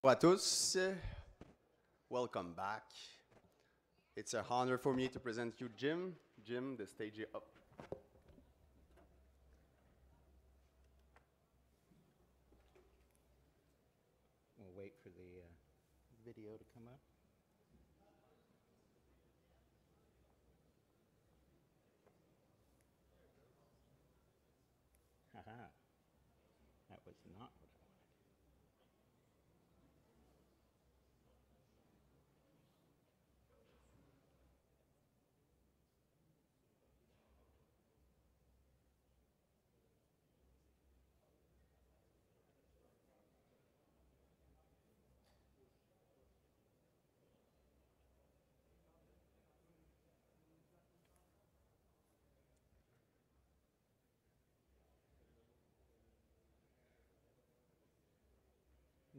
Bonjour à tous. Welcome back. It's an honor for me to present you Jim. Jim, the stage is up. We'll wait for the video to come up. Haha, that was not what I wanted.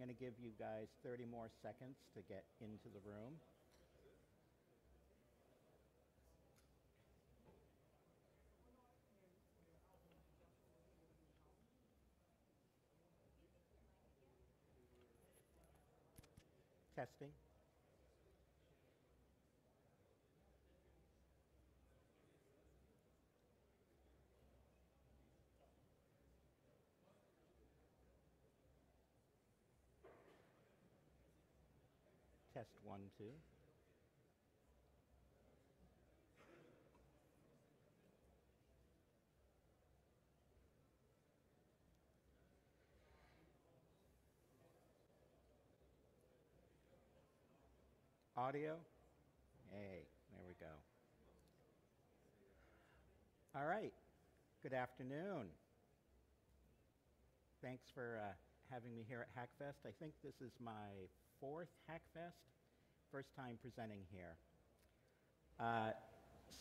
I'm going to give you guys 30 more seconds to get into the room. Testing. Test 1, 2. Audio. Hey, there we go. All right. Good afternoon. Thanks for having me here at Hackfest. I think this is my 4th Hackfest, first time presenting here.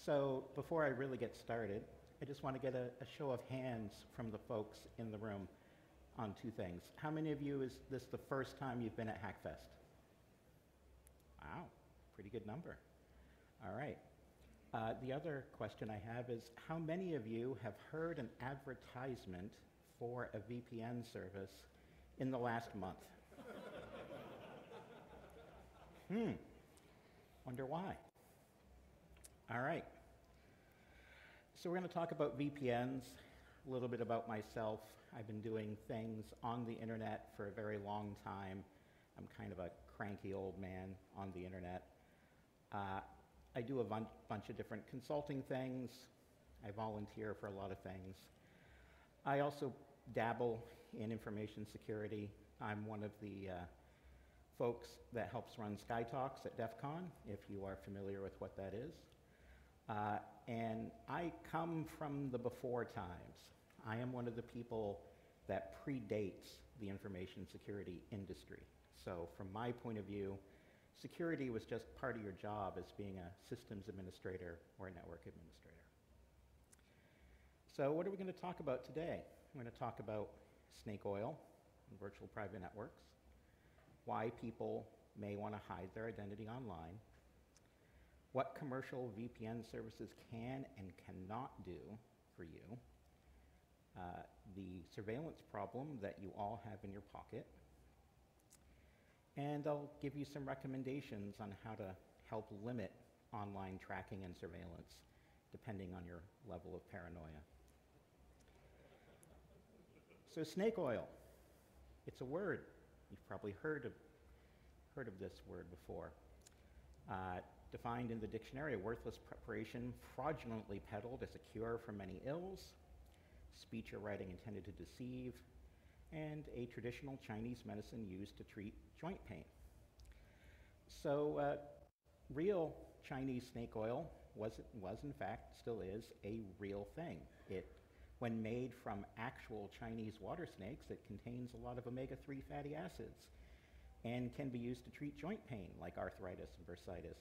So before I really get started, I just want to get a show of hands from the folks in the room on 2 things. How many of you is this the first time you've been at Hackfest? Wow, pretty good number. All right. The other question I have is, how many of you have heard an advertisement for a VPN service in the last month? Wonder why. All right. So we're going to talk about VPNs, a little bit about myself. I've been doing things on the internet for a very long time. I'm kind of a cranky old man on the internet. I do a bunch of different consulting things. I volunteer for a lot of things. I also dabble in information security. I'm one of the folks that helps run Sky Talks at DEF CON, if you are familiar with what that is. And I come from the before times. I am one of the people that predates the information security industry. So from my point of view, security was just part of your job as being a systems administrator or a network administrator. So what are we going to talk about today? We're going to talk about snake oil and virtual private networks, why people may want to hide their identity online, what commercial VPN services can and cannot do for you, the surveillance problem that you all have in your pocket, and I'll give you some recommendations on how to help limit online tracking and surveillance, depending on your level of paranoia. So snake oil, it's a word. You've probably heard of this word before. Defined in the dictionary, a worthless preparation fraudulently peddled as a cure for many ills, speech or writing intended to deceive, and a traditional Chinese medicine used to treat joint pain. So real Chinese snake oil was in fact, still is, a real thing. When made from actual Chinese water snakes, it contains a lot of omega-3 fatty acids and can be used to treat joint pain like arthritis and bursitis.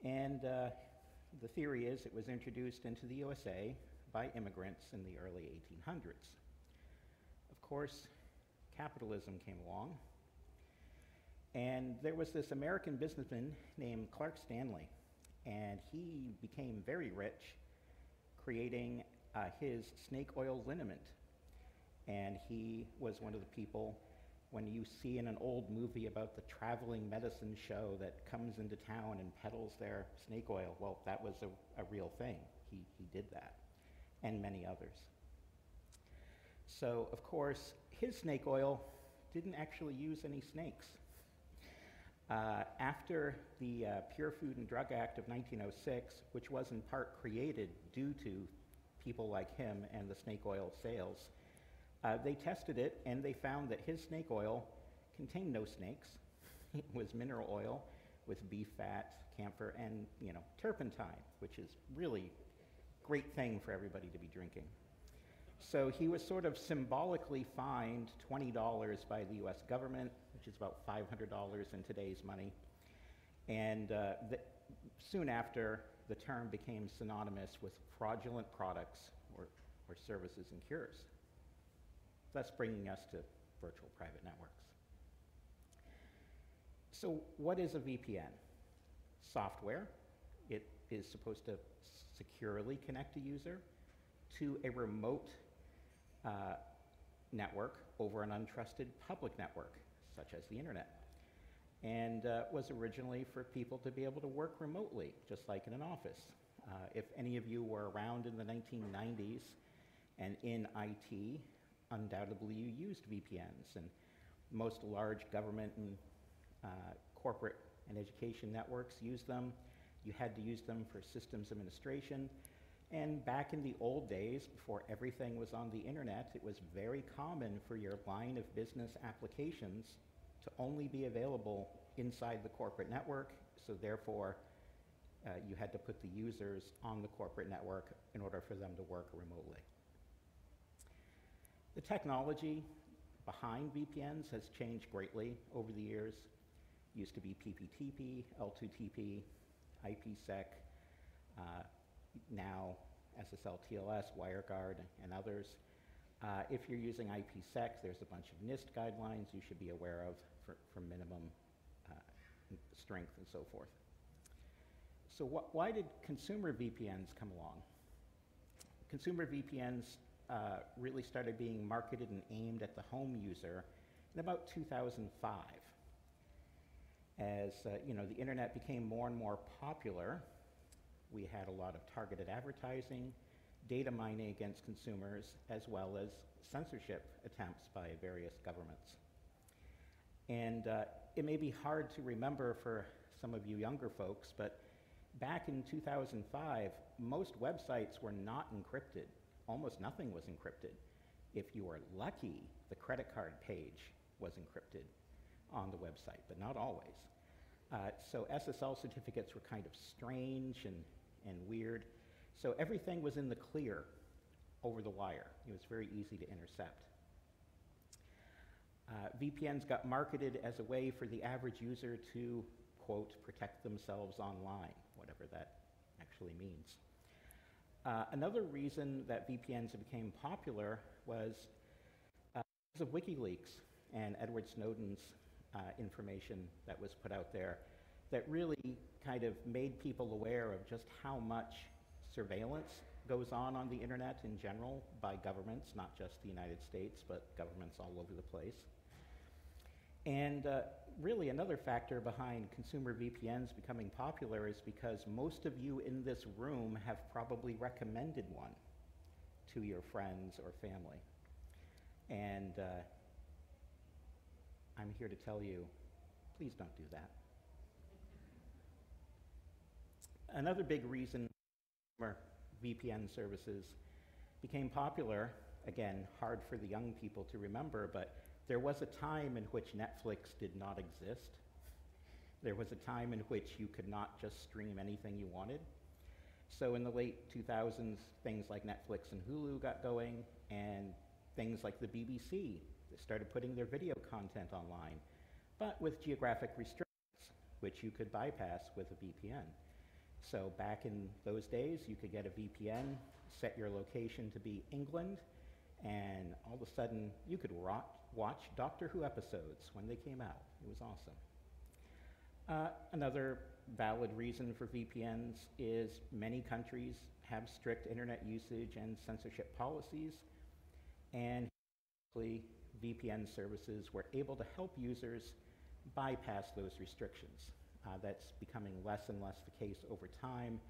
And the theory is it was introduced into the USA by immigrants in the early 1800s. Of course, capitalism came along, and there was this American businessman named Clark Stanley, and he became very rich creating his snake oil liniment. And he was one of the people when you see in an old movie about the traveling medicine show that comes into town and peddles their snake oil. Well, that was a real thing. He did that, and many others. So, of course, his snake oil didn't actually use any snakes. After the Pure Food and Drug Act of 1906, which was in part created due to people like him and the snake oil sales, they tested it and they found that his snake oil contained no snakes. It was mineral oil with beef fat, camphor, and turpentine, which is really a great thing for everybody to be drinking. So he was sort of symbolically fined $20 by the US government, which is about $500 in today's money. And soon after, the term became synonymous with fraudulent products or services and cures, thus bringing us to virtual private networks. So what is a VPN? Software. It is supposed to securely connect a user to a remote network over an untrusted public network, such as the internet, and was originally for people to be able to work remotely, just like in an office. If any of you were around in the 1990s and in IT, undoubtedly you used VPNs, and most large government and corporate and education networks use them. You had to use them for systems administration. And back in the old days, before everything was on the internet, it was very common for your line of business applications to only be available inside the corporate network, so therefore you had to put the users on the corporate network in order for them to work remotely. The technology behind VPNs has changed greatly over the years. It used to be PPTP, L2TP, IPsec, now SSL TLS, WireGuard, and others. If you're using IPsec, there's a bunch of NIST guidelines you should be aware of for minimum strength and so forth. So why did consumer VPNs come along? Consumer VPNs really started being marketed and aimed at the home user in about 2005. As the internet became more and more popular, we had a lot of targeted advertising, data mining against consumers, as well as censorship attempts by various governments. And it may be hard to remember for some of you younger folks, but back in 2005, most websites were not encrypted. Almost nothing was encrypted. If you were lucky, the credit card page was encrypted on the website, but not always. So SSL certificates were kind of strange and weird. So everything was in the clear over the wire. It was very easy to intercept. VPNs got marketed as a way for the average user to, quote, protect themselves online, whatever that actually means. Another reason that VPNs became popular was because of WikiLeaks and Edward Snowden's information that was put out there that really kind of made people aware of just how much surveillance goes on the internet in general by governments, not just the United States, but governments all over the place. And really another factor behind consumer VPNs becoming popular is because most of you in this room have probably recommended one to your friends or family. And I'm here to tell you, please don't do that. Another big reason VPN services became popular, again, hard for the young people to remember, but there was a time in which Netflix did not exist. There was a time in which you could not just stream anything you wanted. So in the late 2000s, things like Netflix and Hulu got going, and things like the BBC that started putting their video content online, but with geographic restrictions, which you could bypass with a VPN. So back in those days, you could get a VPN, set your location to be England, and all of a sudden, you could watch Doctor Who episodes when they came out. It was awesome. Another valid reason for VPNs is many countries have strict internet usage and censorship policies, and VPN services were able to help users bypass those restrictions. That's becoming less and less the case over time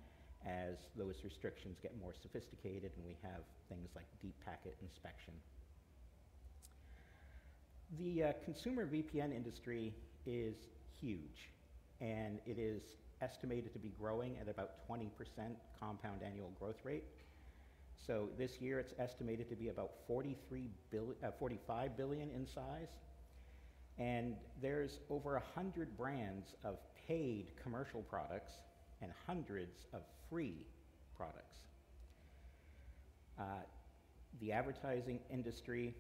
as those restrictions get more sophisticated and we have things like deep packet inspection. The consumer VPN industry is huge, and it is estimated to be growing at about 20% compound annual growth rate. So this year it's estimated to be about 45 billion in size. And there's over 100 brands of paid commercial products and hundreds of free products. The advertising industry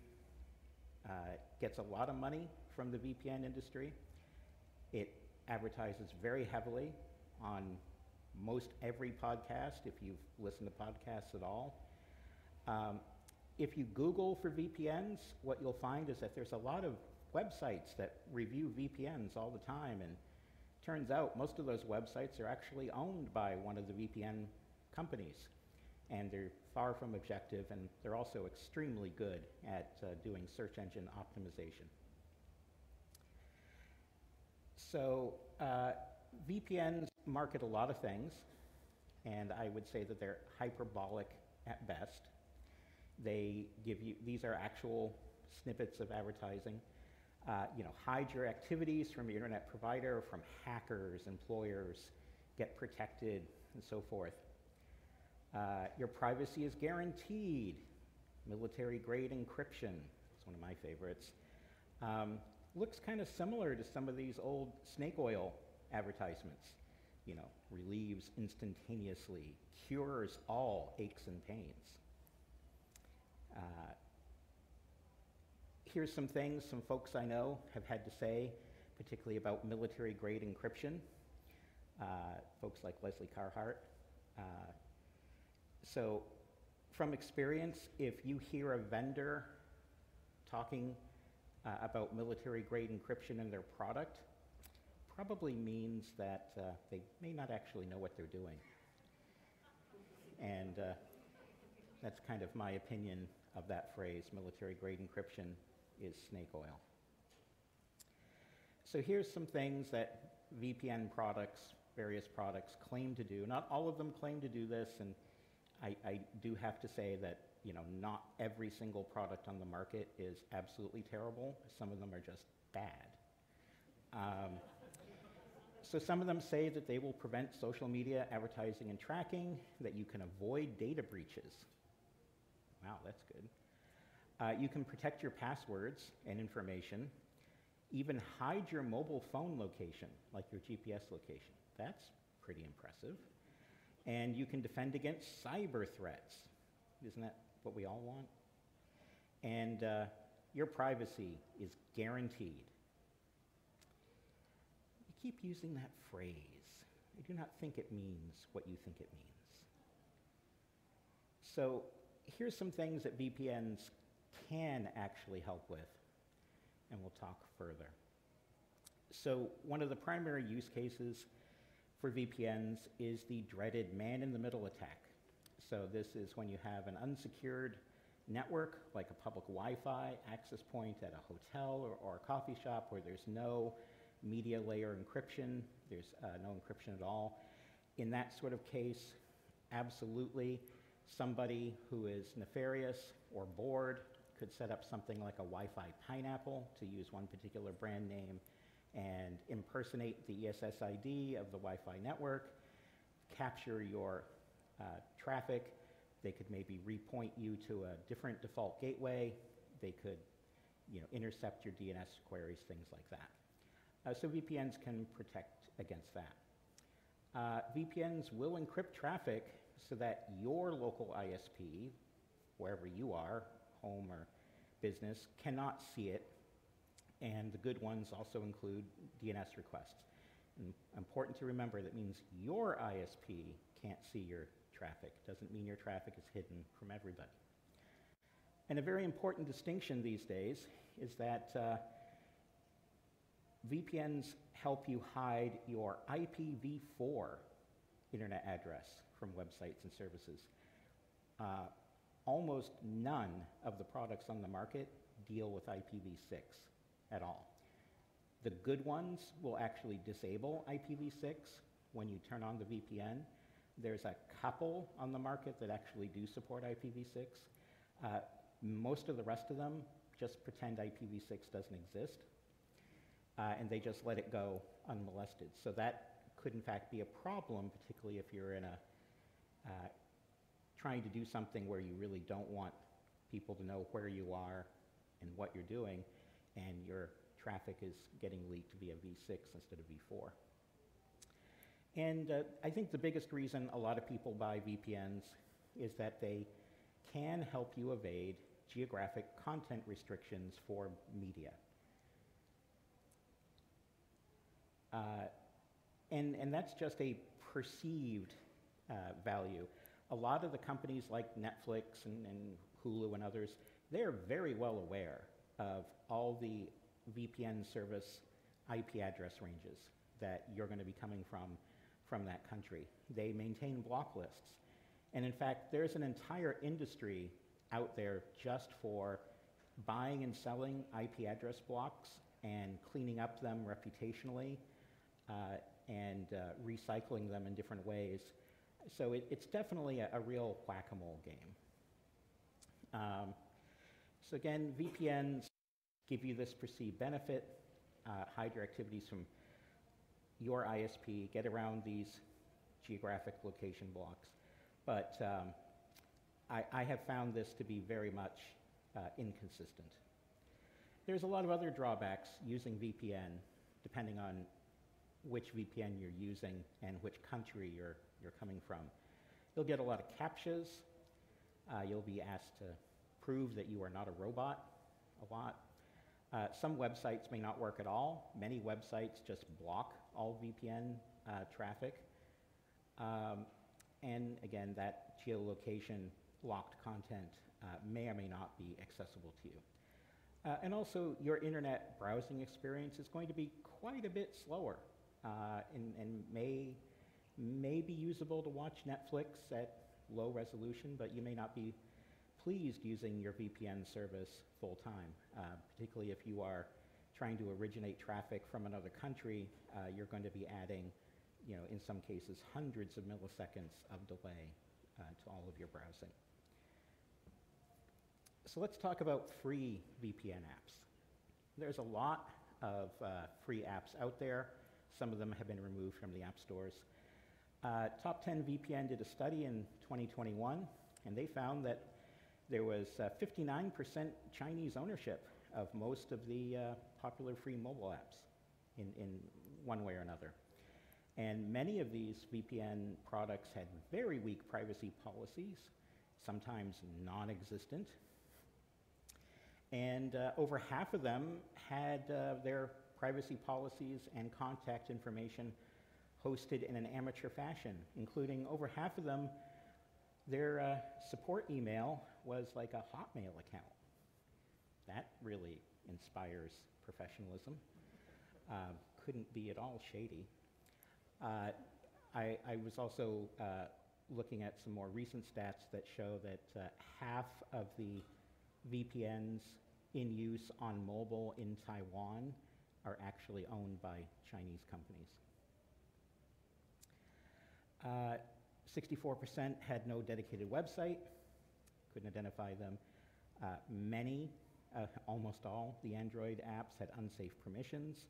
gets a lot of money from the VPN industry. It advertises very heavily on most every podcast, if you've listened to podcasts at all. If you Google for VPNs, what you'll find is that there's a lot of websites that review VPNs all the time, and turns out most of those websites are actually owned by one of the VPN companies, and they're far from objective, and they're also extremely good at doing search engine optimization. So VPNs market a lot of things, and I would say that they're hyperbolic at best. They give you, these are actual snippets of advertising. Hide your activities from your internet provider, from hackers, employers, get protected, and so forth. Your privacy is guaranteed. Military-grade encryption is one of my favorites. Looks kind of similar to some of these old snake oil advertisements. Relieves instantaneously, cures all aches and pains. Here's some things some folks I know have had to say, particularly about military-grade encryption. Folks like Leslie Carhart. So from experience, if you hear a vendor talking about military-grade encryption in their product, probably means that they may not actually know what they're doing. And that's kind of my opinion of that phrase, military-grade encryption is snake oil. So here's some things that VPN products, various products, claim to do. Not all of them claim to do this, and I do have to say that not every single product on the market is absolutely terrible. Some of them are just bad. So some of them say that they will prevent social media advertising and tracking, that you can avoid data breaches. Wow, that's good. You can protect your passwords and information, even hide your mobile phone location, like your GPS location. That's pretty impressive. And you can defend against cyber threats. Isn't that what we all want? And your privacy is guaranteed. You keep using that phrase. I do not think it means what you think it means. So here's some things that VPNs can actually help with, and we'll talk further. So one of the primary use cases for VPNs is the dreaded man-in-the-middle attack. So this is when you have an unsecured network, like a public Wi-Fi access point at a hotel or a coffee shop where there's no media layer encryption, there's no encryption at all. In that sort of case, absolutely, somebody who is nefarious or bored could set up something like a Wi-Fi pineapple, to use one particular brand name, and impersonate the ESSID of the Wi-Fi network, capture your traffic. They could maybe repoint you to a different default gateway. They could intercept your DNS queries, things like that. So VPNs can protect against that. VPNs will encrypt traffic so that your local ISP, wherever you are, home or business, cannot see it. And the good ones also include DNS requests. And important to remember, that means your ISP can't see your traffic. Doesn't mean your traffic is hidden from everybody. And a very important distinction these days is that VPNs help you hide your IPv4 internet address from websites and services. Almost none of the products on the market deal with IPv6 at all. The good ones will actually disable IPv6 when you turn on the VPN. There's a couple on the market that actually do support IPv6. Most of the rest of them just pretend IPv6 doesn't exist, and they just let it go unmolested. So that could in fact be a problem, particularly if you're in a trying to do something where you really don't want people to know where you are and what you're doing, and your traffic is getting leaked via v6 instead of v4. And I think the biggest reason a lot of people buy VPNs is that they can help you evade geographic content restrictions for media. And that's just a perceived value. A lot of the companies like Netflix and Hulu and others, they're very well aware of all the VPN service IP address ranges that you're going to be coming from that country. They maintain block lists. And in fact, there's an entire industry out there just for buying and selling IP address blocks and cleaning up them reputationally and recycling them in different ways. So it's definitely a real whack-a-mole game. So again, VPNs give you this perceived benefit, hide your activities from your ISP, get around these geographic location blocks. But I have found this to be very much inconsistent. There's a lot of other drawbacks using VPN, depending on which VPN you're using and which country you're coming from. You'll get a lot of CAPTCHAs. You'll be asked to prove that you are not a robot a lot. Some websites may not work at all. Many websites just block all VPN traffic. And again, that geolocation locked content may or may not be accessible to you. And also, your internet browsing experience is going to be quite a bit slower and may be usable to watch Netflix at low resolution, but you may not be pleased using your VPN service full time, particularly if you are trying to originate traffic from another country. You're going to be adding, in some cases, hundreds of milliseconds of delay to all of your browsing. So let's talk about free VPN apps. There's a lot of free apps out there. Some of them have been removed from the app stores. Top 10 VPN did a study in 2021, and they found that there was 59% Chinese ownership of most of the popular free mobile apps in one way or another. And many of these VPN products had very weak privacy policies, sometimes non-existent. And over half of them had their privacy policies and contact information hosted in an amateur fashion, including over half of them, their support email was like a Hotmail account. That really inspires professionalism. Couldn't be at all shady. I was also looking at some more recent stats that show that half of the VPNs in use on mobile in Taiwan are actually owned by Chinese companies. 64% had no dedicated website, couldn't identify them. Many, almost all, the Android apps had unsafe permissions,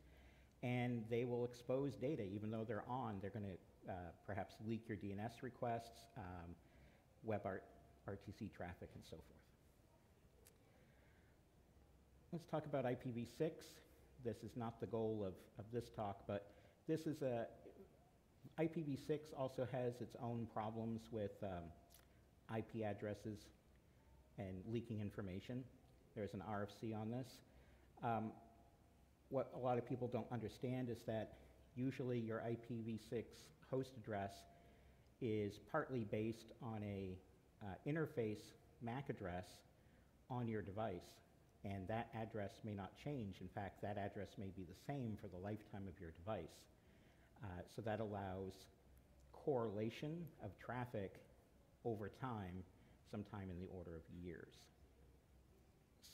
and they will expose data. Even though they're on, they're going to perhaps leak your DNS requests, WebRTC traffic, and so forth. Let's talk about IPv6. This is not the goal of this talk, but this is IPv6 also has its own problems with IP addresses and leaking information. There's an RFC on this. What a lot of people don't understand is that usually your IPv6 host address is partly based on a interface MAC address on your device, and that address may not change. In fact, that address may be the same for the lifetime of your device. So that allows correlation of traffic over time, sometime in the order of years.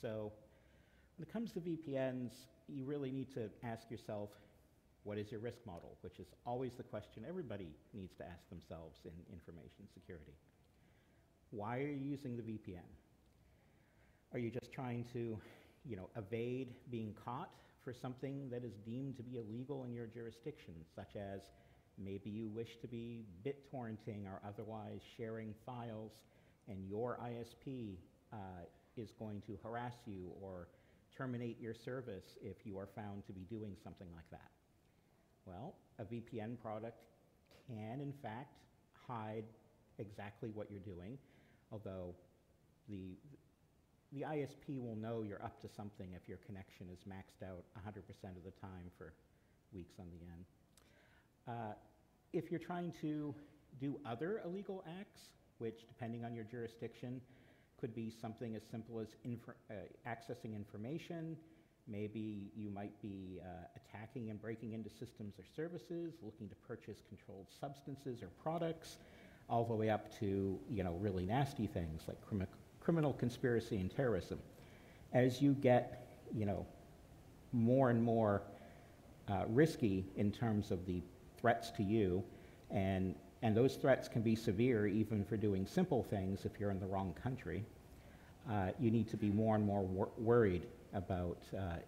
So When it comes to VPNs, you really need to ask yourself, what is your risk model? Which is always the question everybody needs to ask themselves in information security. Why are you using the VPN? Are you just trying to, evade being caught for something that is deemed to be illegal in your jurisdiction, such as maybe you wish to be BitTorrenting or otherwise sharing files, and your ISP is going to harass you or terminate your service if you are found to be doing something like that? Well, a VPN product can, in fact, hide exactly what you're doing, although the ISP will know you're up to something if your connection is maxed out 100% of the time for weeks on the end. If you're trying to do other illegal acts, which, depending on your jurisdiction, could be something as simple as accessing information. Maybe you might be attacking and breaking into systems or services, looking to purchase controlled substances or products, all the way up to really nasty things like criminal conspiracy and terrorism. As you get more and more risky in terms of the threats to you, and those threats can be severe even for doing simple things if you're in the wrong country, you need to be more and more worried about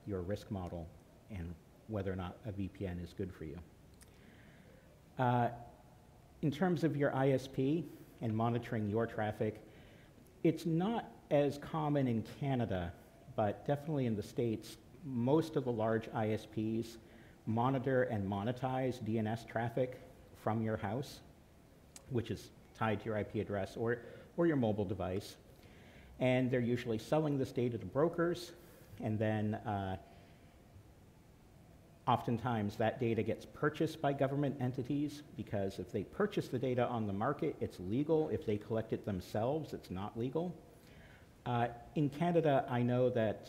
your risk model and whether or not a VPN is good for you. In terms of your ISP and monitoring your traffic, it's not as common in Canada, but definitely in the States. Most of the large ISPs monitor and monetize DNS traffic from your house, which is tied to your IP address or your mobile device. And they're usually selling this data to brokers, and then oftentimes that data gets purchased by government entities, because if they purchase the data on the market, it's legal. If they collect it themselves, it's not legal. In Canada, I know that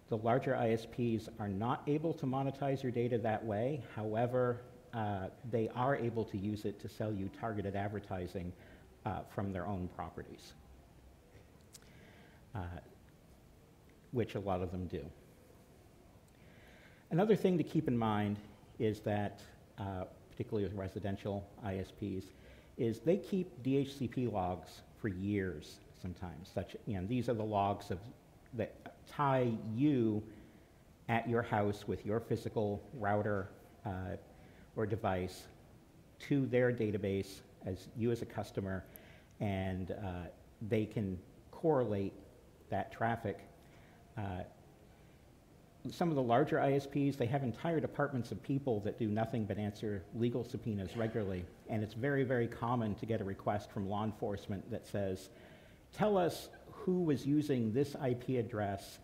the larger ISPs are not able to monetize your data that way. However, they are able to use it to sell you targeted advertising from their own properties, which a lot of them do. Another thing to keep in mind is that, particularly with residential ISPs, is they keep DHCP logs for years sometimes. These are the logs that tie you at your house with your physical router or device to their database as you as a customer, and they can correlate that traffic. Some of the larger ISPs, they have entire departments of people that do nothing but answer legal subpoenas regularly, and it's very, very common to get a request from law enforcement that says, tell us who was using this IP address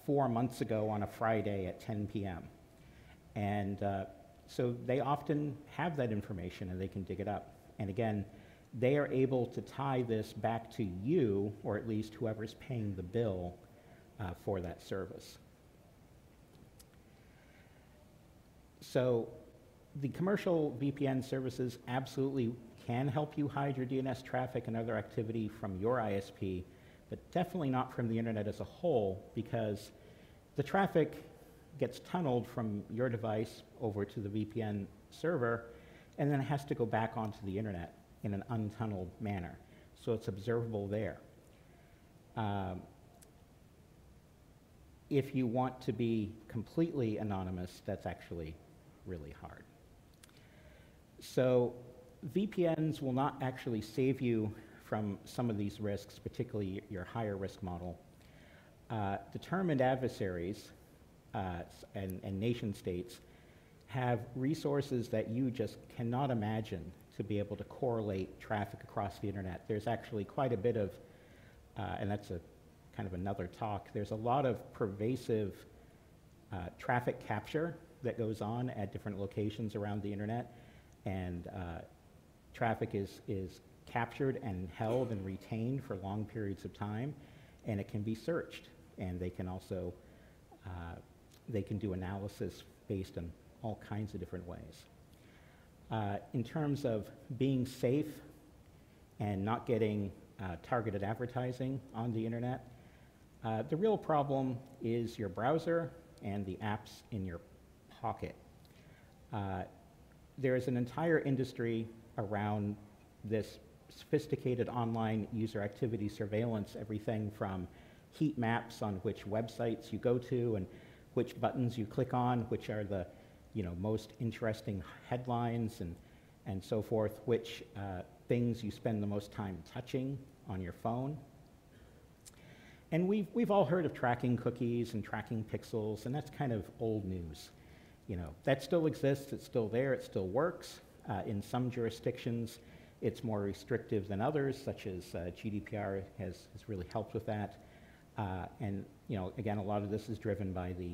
4 months ago on a Friday at 10 p.m. And so they often have that information and they can dig it up. And again, they are able to tie this back to you, or at least whoever's paying the bill for that service. So the commercial VPN services absolutely can help you hide your DNS traffic and other activity from your ISP, but definitely not from the internet as a whole, because the traffic gets tunneled from your device over to the VPN server, and then it has to go back onto the internet in an untunneled manner. So it's observable there. If you want to be completely anonymous, that's actually really hard. So VPNs will not actually save you from some of these risks, particularly your higher risk model. Determined adversaries and nation states have resources that you just cannot imagine to be able to correlate traffic across the internet. There's actually quite a bit of, and that's a kind of another talk, there's a lot of pervasive traffic capture that goes on at different locations around the internet, and traffic is captured and held and retained for long periods of time, and it can be searched, and they can also they can do analysis based on all kinds of different ways. In terms of being safe and not getting targeted advertising on the internet, The real problem is your browser and the apps in your pocket. There is an entire industry around this sophisticated online user activity surveillance, everything from heat maps on which websites you go to and which buttons you click on, which are the most interesting headlines and so forth, which things you spend the most time touching on your phone. And we've all heard of tracking cookies and tracking pixels, and that's kind of old news. That still exists, it's still there, it still works. In some jurisdictions, it's more restrictive than others, such as GDPR has really helped with that. And again, a lot of this is driven by the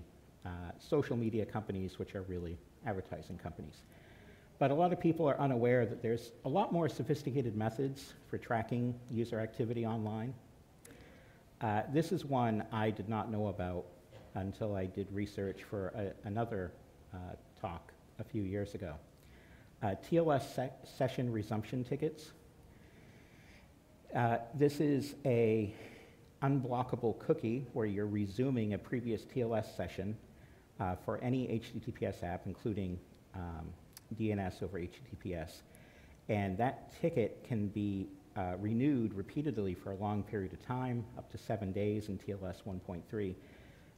social media companies, which are really advertising companies. But a lot of people are unaware that there's a lot more sophisticated methods for tracking user activity online. This is one I did not know about until I did research for another talk a few years ago. TLS session resumption tickets. This is a unblockable cookie where you're resuming a previous TLS session for any HTTPS app, including DNS over HTTPS. And that ticket can be renewed repeatedly for a long period of time, up to 7 days in TLS 1.3.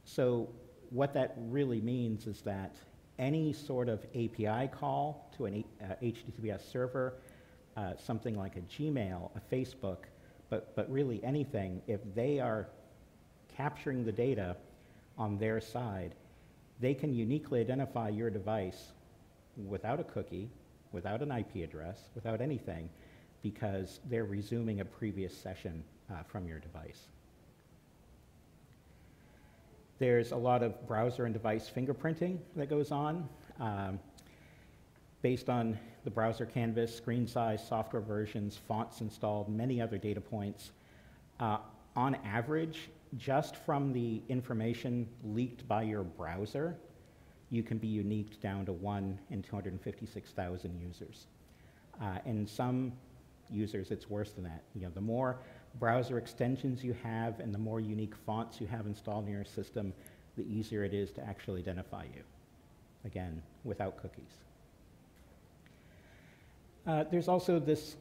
So what that really means is that any sort of API call to an HTTPS server, something like a Gmail, a Facebook, but really anything, if they are capturing the data on their side, they can uniquely identify your device without a cookie, without an IP address, without anything, because they're resuming a previous session from your device. There's a lot of browser and device fingerprinting that goes on based on the browser canvas, screen size, software versions, fonts installed, many other data points. On average, just from the information leaked by your browser, you can be uniqued down to 1 in 256,000 users. And some users, it's worse than that. The more browser extensions you have and the more unique fonts you have installed in your system, the easier it is to actually identify you, again, without cookies. There's also this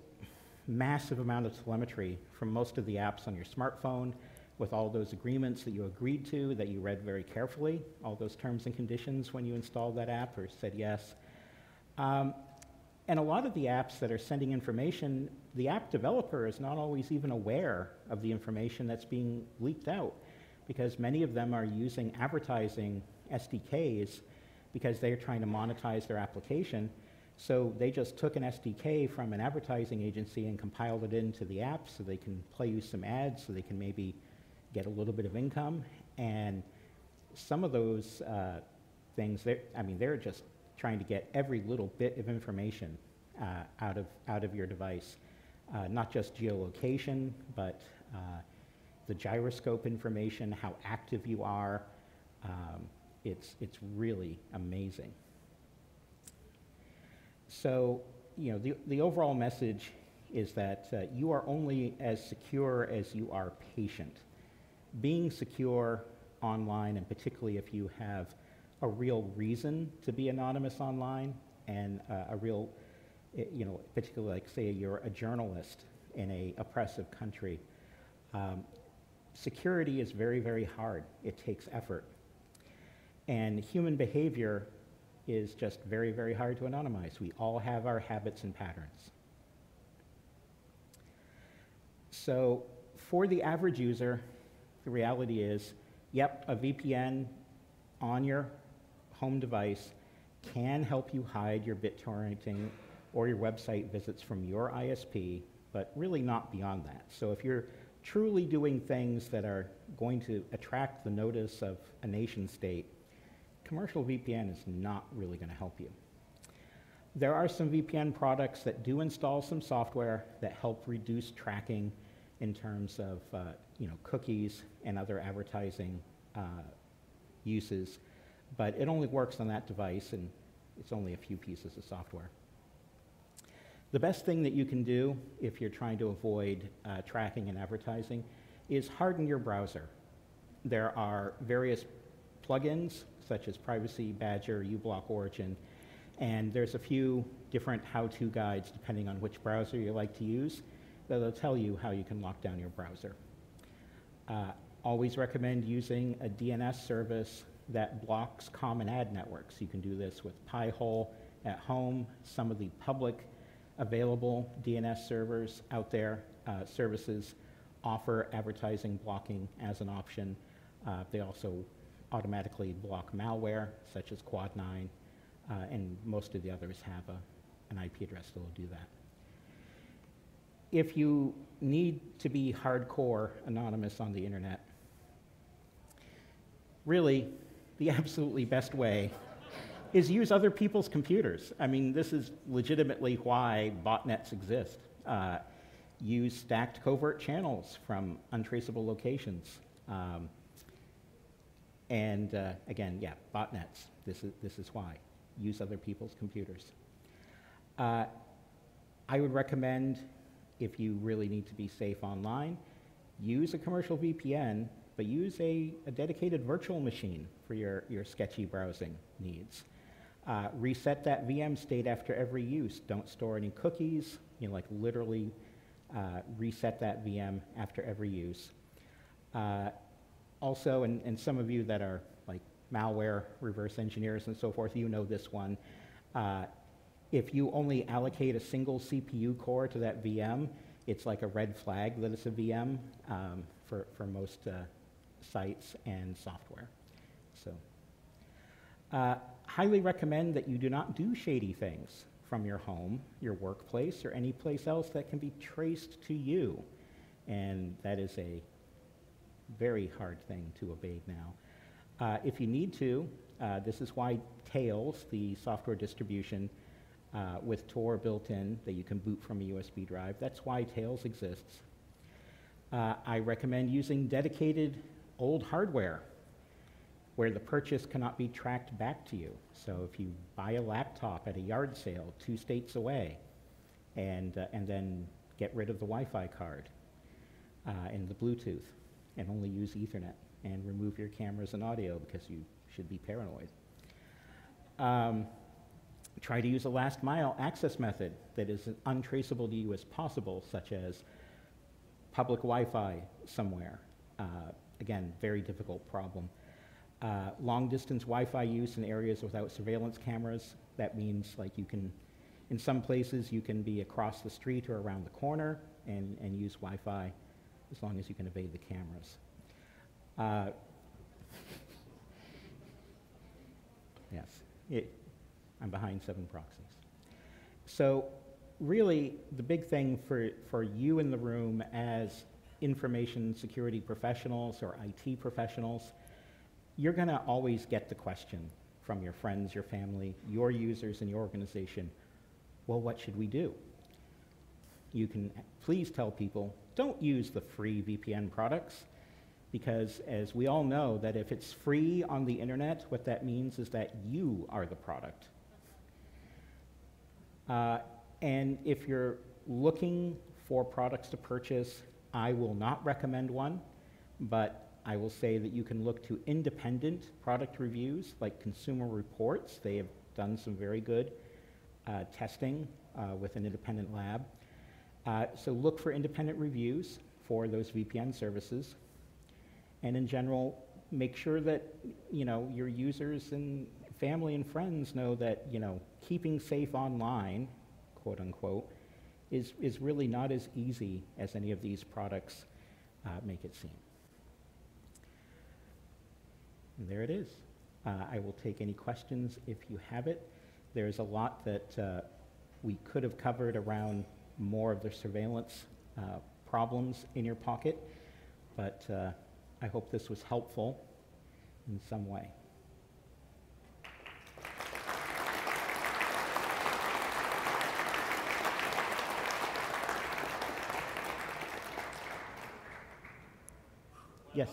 massive amount of telemetry from most of the apps on your smartphone with all those agreements that you agreed to, that you read very carefully, all those terms and conditions when you installed that app or said yes. And a lot of the apps that are sending information, the app developer is not always even aware of the information that's being leaked out, because many of them are using advertising SDKs because they're trying to monetize their application. So they just took an SDK from an advertising agency and compiled it into the app so they can play you some ads, so they can maybe get a little bit of income. And some of those things, they're just trying to get every little bit of information out of your device, not just geolocation, but the gyroscope information, how active you are. It's really amazing. So, the overall message is that you are only as secure as you are patient. Being secure online, and particularly if you have a real reason to be anonymous online, and a real, particularly like say you're a journalist in an oppressive country, security is very, very hard. It takes effort. And human behavior is just very, very hard to anonymize. We all have our habits and patterns. So for the average user, the reality is, yep, a VPN on your home device can help you hide your BitTorrenting or your website visits from your ISP, but really not beyond that. So if you're truly doing things that are going to attract the notice of a nation state, commercial VPN is not really going to help you. There are some VPN products that do install some software that help reduce tracking in terms of cookies and other advertising uses, but it only works on that device, and it's only a few pieces of software. The best thing that you can do if you're trying to avoid tracking and advertising is harden your browser. There are various plugins, such as Privacy Badger, uBlock Origin, and there's a few different how-to guides, depending on which browser you like to use, that'll tell you how you can lock down your browser. Always recommend using a DNS service that blocks common ad networks. You can do this with Pi-hole at home. Some of the public available DNS servers out there, services offer advertising blocking as an option. They also automatically block malware, such as Quad9, and most of the others have an IP address that will do that. If you need to be hardcore anonymous on the internet, really, the absolutely best way is use other people's computers. I mean, this is legitimately why botnets exist. Use stacked covert channels from untraceable locations. Again, yeah, botnets. This is why. Use other people's computers. I would recommend, if you really need to be safe online, use a commercial VPN, but use a dedicated virtual machine for your sketchy browsing needs. Reset that VM state after every use. Don't store any cookies. Like literally reset that VM after every use. Also, and some of you that are like malware reverse engineers and so forth, you know this one. If you only allocate a single CPU core to that VM, it's like a red flag that it's a VM for most sites and software. So, highly recommend that you do not do shady things from your home, your workplace, or any place else that can be traced to you. And that is a very hard thing to evade now. If you need to, this is why Tails, the software distribution with Tor built in that you can boot from a USB drive, that's why Tails exists. I recommend using dedicated old hardware where the purchase cannot be tracked back to you. So if you buy a laptop at a yard sale 2 states away and then get rid of the Wi-Fi card and the Bluetooth and only use Ethernet and remove your cameras and audio because you should be paranoid. Try to use a last mile access method that is as untraceable to you as possible, such as public Wi-Fi somewhere. Again, very difficult problem. Long distance Wi-Fi use in areas without surveillance cameras. That means like you can, in some places you can be across the street or around the corner and use Wi-Fi as long as you can evade the cameras. Yes, I'm behind 7 proxies. So really the big thing for you in the room as information security professionals or IT professionals, you're going to always get the question from your friends, your family, your users in your organization, well, what should we do? You can please tell people, don't use the free VPN products, because as we all know, that if it's free on the internet, what that means is that you are the product. And if you're looking for products to purchase, I will not recommend one, but I will say that you can look to independent product reviews like Consumer Reports. They have done some very good testing with an independent lab. So look for independent reviews for those VPN services. And in general, make sure that your users and family and friends know that keeping safe online, quote unquote, is really not as easy as any of these products make it seem. And there it is. I will take any questions if you have it. There's a lot that we could have covered around more of the surveillance problems in your pocket, but I hope this was helpful in some way. Yes?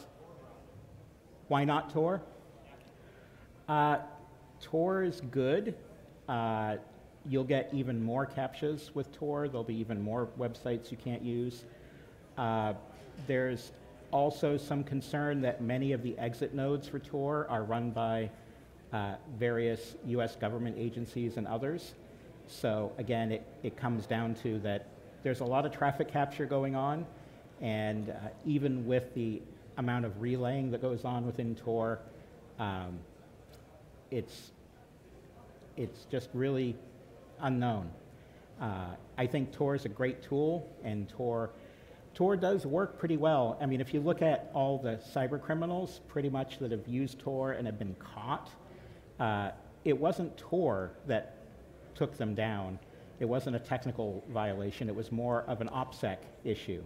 Why not Tor? Tor is good. You'll get even more CAPTCHAs with Tor. There'll be even more websites you can't use. There's also some concern that many of the exit nodes for Tor are run by various US government agencies and others. So again, it comes down to that there's a lot of traffic capture going on, and even with the amount of relaying that goes on within Tor, it's just really unknown. I think Tor is a great tool, and Tor does work pretty well. I mean, if you look at all the cyber criminals pretty much that have used Tor and have been caught, it wasn't Tor that took them down. It wasn't a technical violation. It was more of an OPSEC issue,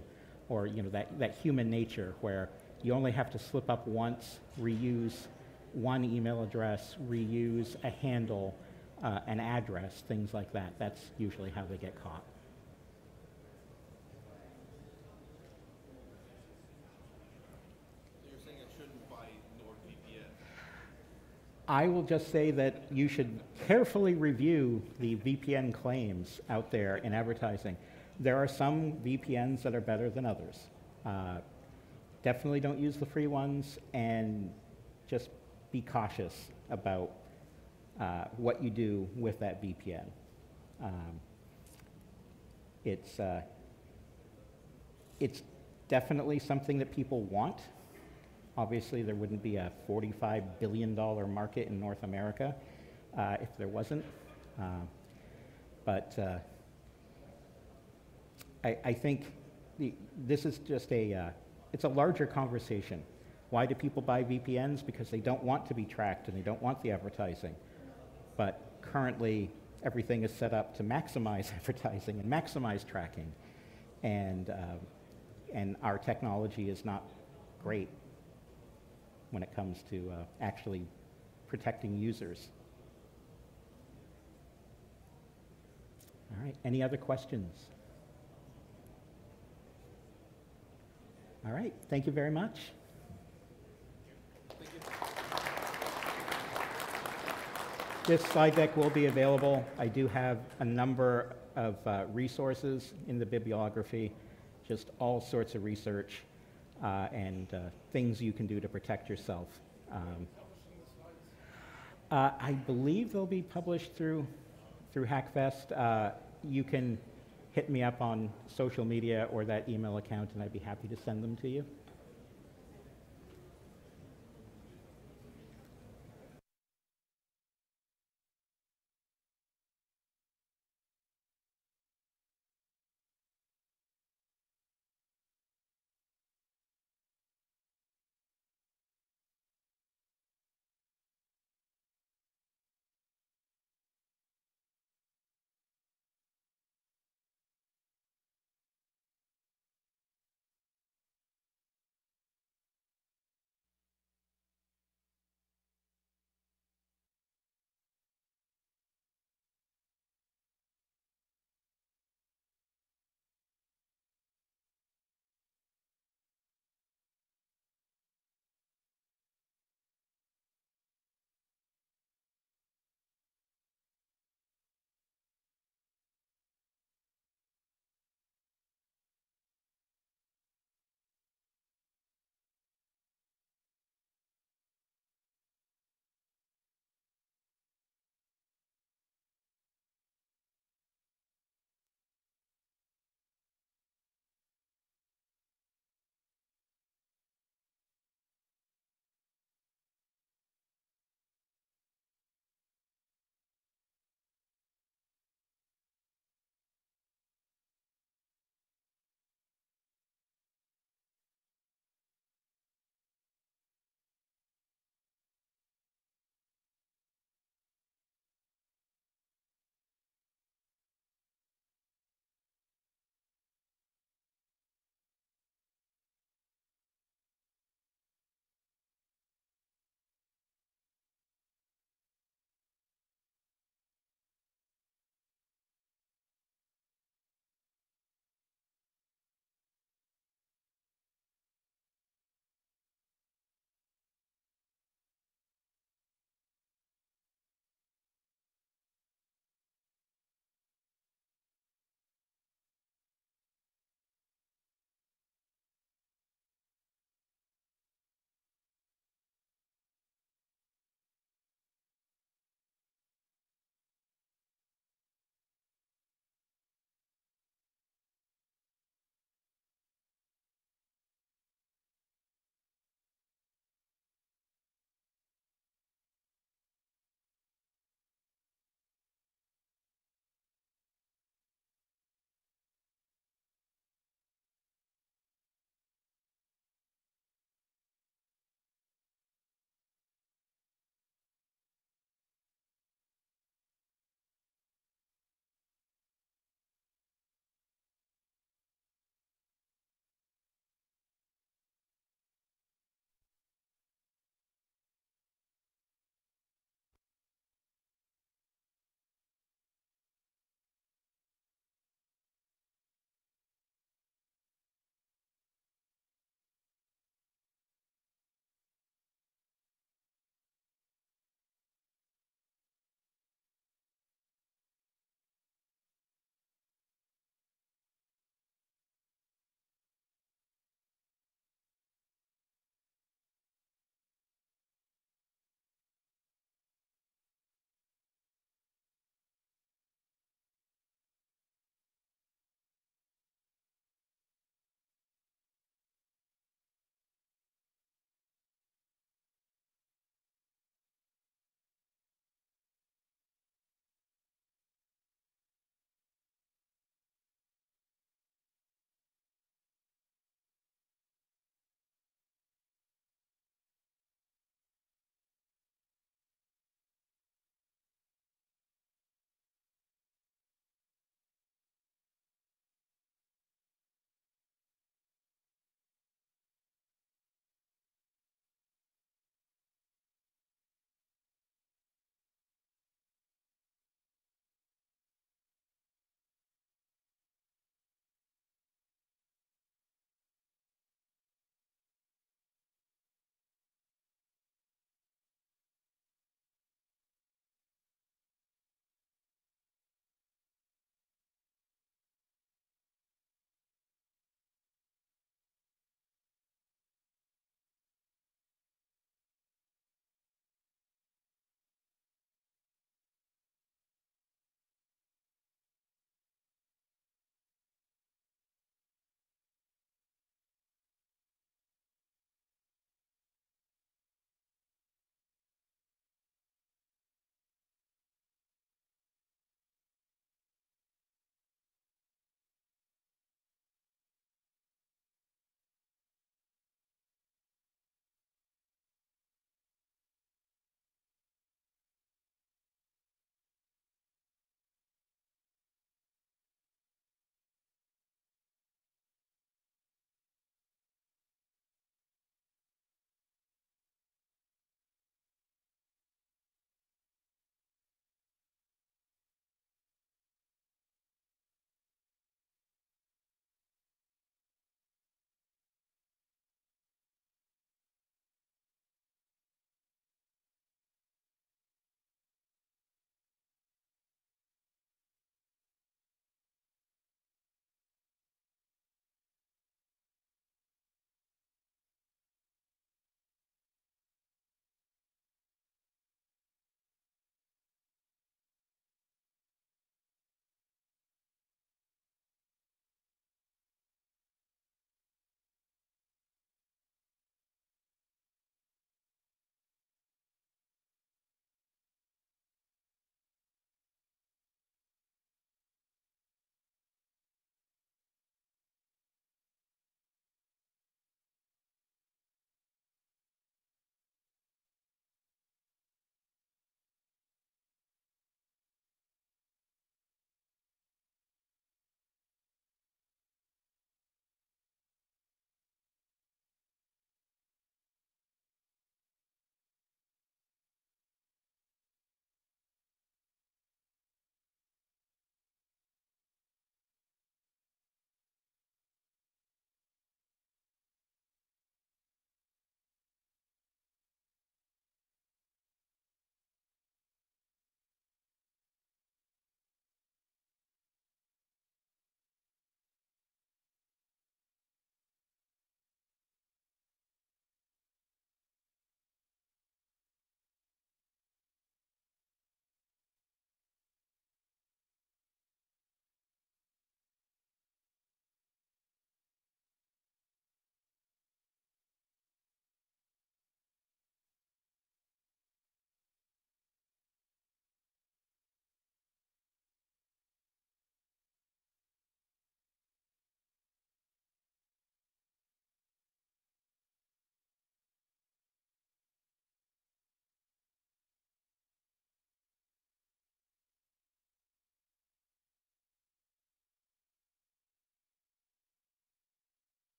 or that human nature where you only have to slip up once, reuse one email address, reuse a handle, an address, things like that. That's usually how they get caught. You're saying I shouldn't buy NordVPN? I will just say that you should carefully review the VPN claims out there in advertising. There are some VPNs that are better than others. Definitely don't use the free ones, and just be cautious about what you do with that VPN. It's definitely something that people want. Obviously, there wouldn't be a $45 billion market in North America if there wasn't. I think this is just it's a larger conversation. Why do people buy VPNs? Because they don't want to be tracked and they don't want the advertising. But currently, everything is set up to maximize advertising and maximize tracking. And our technology is not great when it comes to actually protecting users. All right, any other questions? All right, thank you very much. Thank you. This slide deck will be available. I do have a number of resources in the bibliography, just all sorts of research and things you can do to protect yourself. I believe they'll be published through Hackfest. You can hit me up on social media or that email account, and I'd be happy to send them to you.